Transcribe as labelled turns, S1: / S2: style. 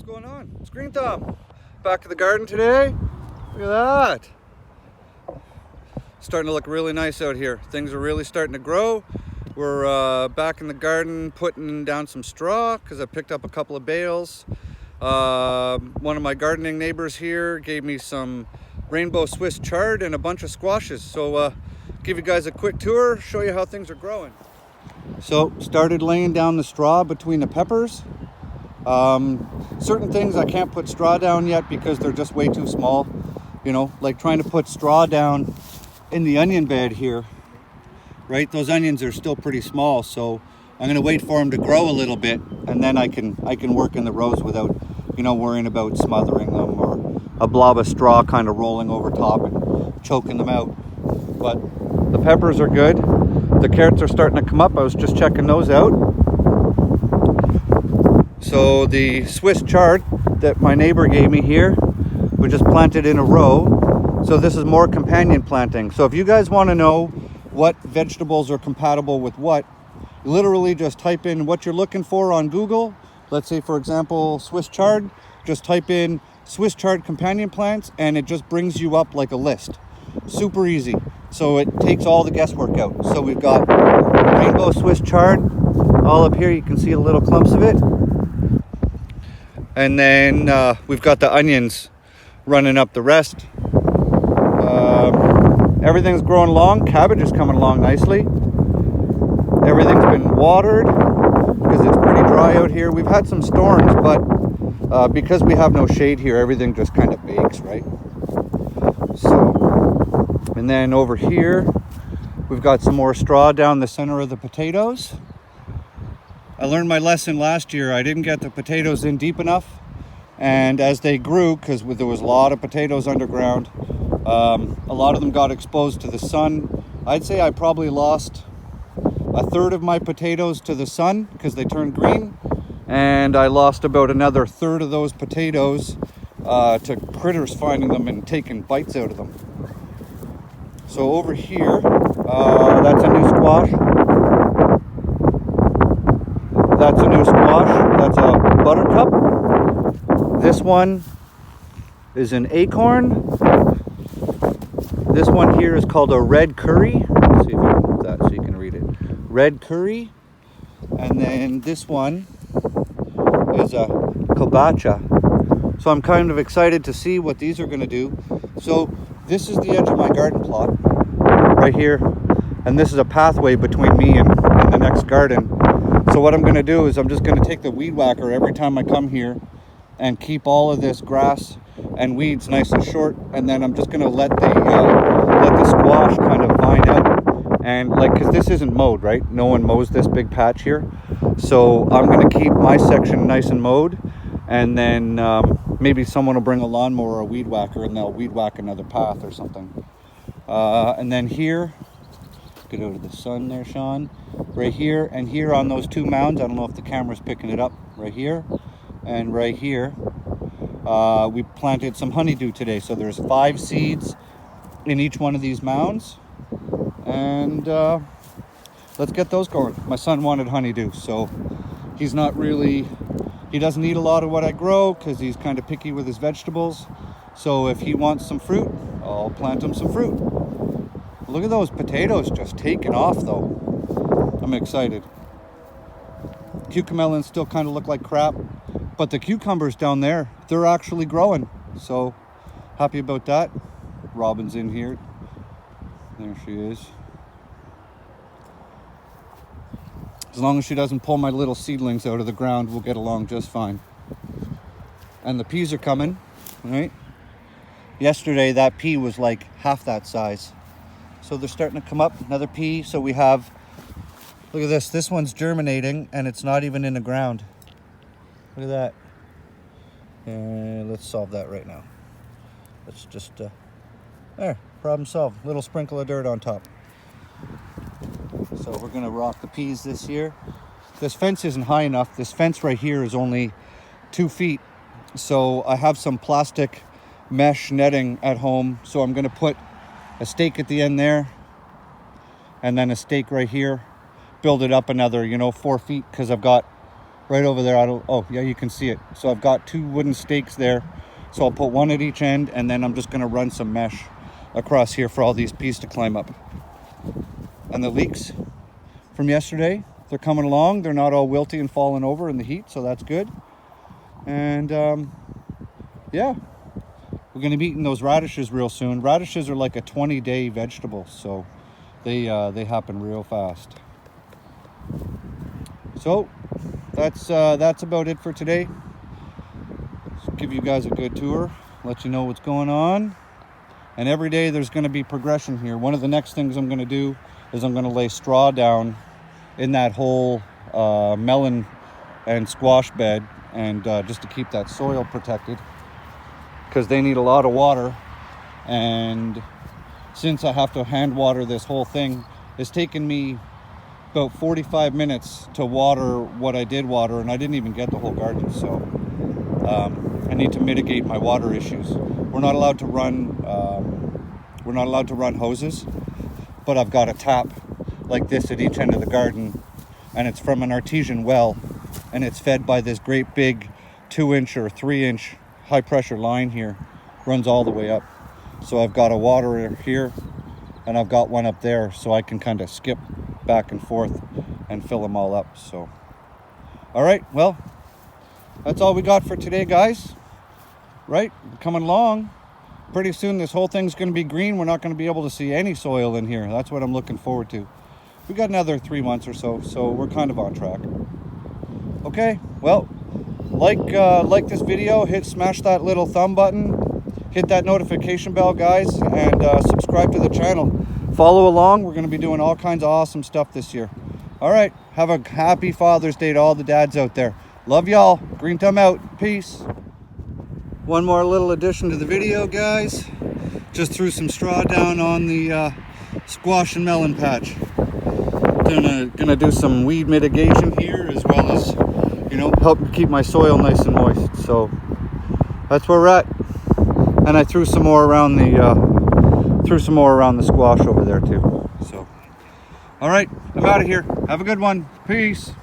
S1: what's going on? It's Green Thumb. Back in the garden today. Look at that. Starting to look really nice out here. Things are really starting to grow. We're back in the garden putting down some straw because I picked up a couple of bales. One of my gardening neighbors here gave me some rainbow Swiss chard and a bunch of squashes. So give you guys a quick tour, show you how things are growing. So started laying down the straw between the peppers. Certain things I can't put straw down yet because they're just way too small. You know, like trying to put straw down in the onion bed here, right? Those onions are still pretty small, so I'm gonna wait for them to grow a little bit, and then I can work in the rows without, you know, worrying about smothering them or a blob of straw kind of rolling over top and choking them out. But the peppers are good. The carrots are starting to come up. I was just checking those out. So the Swiss chard that my neighbor gave me here, we just planted in a row. So this is more companion planting. So if you guys want to know what vegetables are compatible with what, literally just type in what you're looking for on Google. Let's say, for example, Swiss chard. Just type in Swiss chard companion plants and it just brings you up like a list. Super easy. So it takes all the guesswork out. So we've got rainbow Swiss chard all up here. You can see the little clumps of it. And then we've got the onions running up the rest. Everything's growing along. Cabbage is coming along nicely. Everything's been watered because it's pretty dry out here. We've had some storms, but because we have no shade here, everything just kind of bakes, right? So, and then over here, we've got some more straw down the center of the potatoes. I learned my lesson last year. I didn't get the potatoes in deep enough, and as they grew, because there was a lot of potatoes underground, a lot of them got exposed to the sun. I'd say I probably lost a third of my potatoes to the sun because they turned green, and I lost about another third of those potatoes to critters finding them and taking bites out of them. So over here, that's a new squash. That's a new squash. That's a buttercup. This one is an acorn. This one here is called a red curry. Let's see if I can move that so you can read it. Red curry. And then this one is a kobacha. So I'm kind of excited to see what these are going to do. So this is the edge of my garden plot right here. And this is a pathway between me and the next garden. So what I'm going to do is I'm just going to take the weed whacker every time I come here and keep all of this grass and weeds nice and short, and then I'm just going to let the squash kind of vine out, and like, because this isn't mowed, right? No one mows this big patch here, so I'm going to keep my section nice and mowed, and then maybe someone will bring a lawnmower or a weed whacker and they'll weed whack another path or something. And then here, get out of the sun there, Sean. Right here and here on those two mounds, I don't know if the camera's picking it up, right here and right here, we planted some honeydew today. So there's 5 seeds in each one of these mounds, and let's get those going. My son wanted honeydew, so he doesn't eat a lot of what I grow because he's kind of picky with his vegetables. So if he wants some fruit, I'll plant him some fruit. Look at those potatoes just taking off though. I'm excited. Cucamelons still kind of look like crap, but the cucumbers down there, they're actually growing. So happy about that. Robin's in here. There she is. As long as she doesn't pull my little seedlings out of the ground, we'll get along just fine. And the peas are coming, right? Yesterday that pea was like half that size. So they're starting to come up. Another pea. So we have, look at this. This one's germinating and it's not even in the ground. Look at that. And let's solve that right now. Let's just, there, problem solved. Little sprinkle of dirt on top. So we're going to rock the peas this year. This fence isn't high enough. This fence right here is only 2 feet. So I have some plastic mesh netting at home. So I'm going to put a stake at the end there, and then a stake right here, build it up another, 4 feet, because I've got right over there. Oh yeah, you can see it. So I've got 2 wooden stakes there. So I'll put one at each end, and then I'm just gonna run some mesh across here for all these peas to climb up. And the leeks from yesterday, they're coming along. They're not all wilty and falling over in the heat, so that's good. And yeah, we're gonna be eating those radishes real soon. Radishes are like a 20-day vegetable, so they happen real fast. So that's about it for today. Just give you guys a good tour, let you know what's going on. And every day there's going to be progression here. One of the next things I'm going to do is I'm going to lay straw down in that whole melon and squash bed, and just to keep that soil protected, because they need a lot of water. And since I have to hand water this whole thing, it's taken me about 45 minutes to water what I did water, and I didn't even get the whole garden. So I need to mitigate my water issues. We're not allowed to run hoses, but I've got a tap like this at each end of the garden, and it's from an artesian well, and it's fed by this great big 2-inch or 3-inch high pressure line here, runs all the way up. So I've got a waterer here, and I've got one up there, so I can kind of skip back and forth and fill them all up. So all right, well, that's all we got for today, guys. Right, coming along. Pretty soon this whole thing's going to be green. We're not going to be able to see any soil in here. That's what I'm looking forward to. We got another 3 months or so, so we're kind of on track. Okay, well, like this video, smash that little thumb button, hit that notification bell, guys, and subscribe to the channel. Follow along. We're going to be doing all kinds of awesome stuff this year. All right, have a happy Father's Day to all the dads out there. Love y'all. Green Thumb out. Peace. One more little addition to the video, guys. Just threw some straw down on the squash and melon patch. Gonna do some weed mitigation here, as well as, you know, help keep my soil nice and moist. So that's where we're at. And I threw some more around the squash over there too. So all right, I'm out of here. Have a good one. Peace.